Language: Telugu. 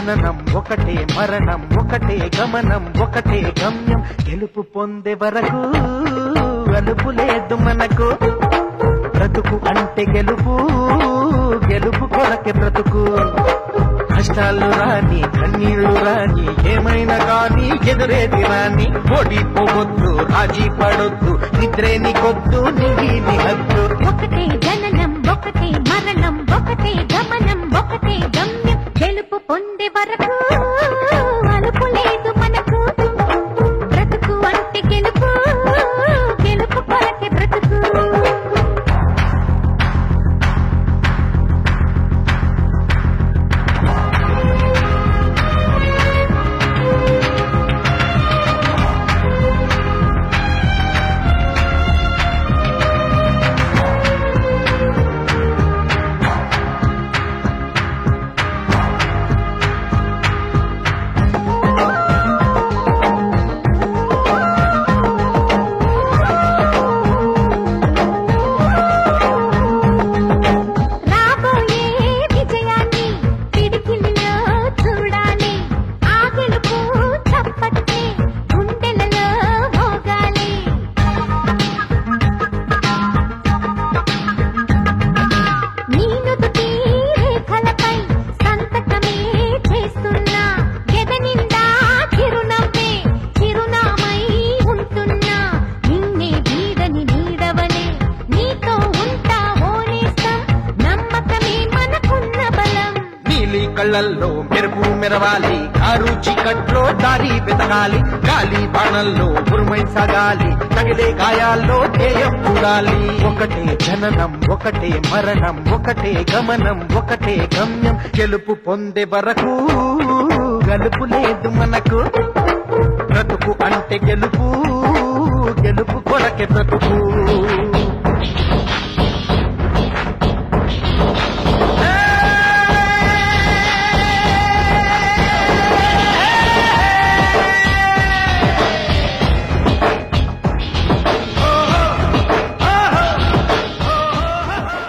జననం ఒకటే మరణం ఒకటే గమనం ఒకటే గమ్యం గెలుపు పొందే వరకు అలుపు లేదు మనకు బ్రతుకు అంటే గెలుపు గెలుపు కొరకే బ్రతుకు కష్టాలు రాని కన్నీళ్లు రాని ఏమైనా కానీ ఎదురేది రాని ఓడిపోవద్దు రాజీ పడొద్దు నిద్రేని కొద్దు నీ హద్దు ఒకటే జననం ఒకటే మరణం ఒకటే గమనం ఒకటే గమ్యం గెలుపు పొందే వరకు అలుపు లేదు మనకు బ్రతుకు అంటే గెలుపు గెలుపు కొరకే బ్రతుకు కళ్ళల్లో మెరుపు మెరవాలి కారు చీకట్లో దారి వెతకాలి గాలి బాణల్లో ఉరుమై సాగాలి తగిలే గాయాల్లో ధ్యేయం చూడాలి ఒకటే జననం ఒకటే మరణం ఒకటే గమనం ఒకటే గమ్యం గెలుపు పొందే వరకు గలుపు లేదు మనకు బ్రతుకు అంటే గెలుపు గెలుపు కొరకే బ్రతుకు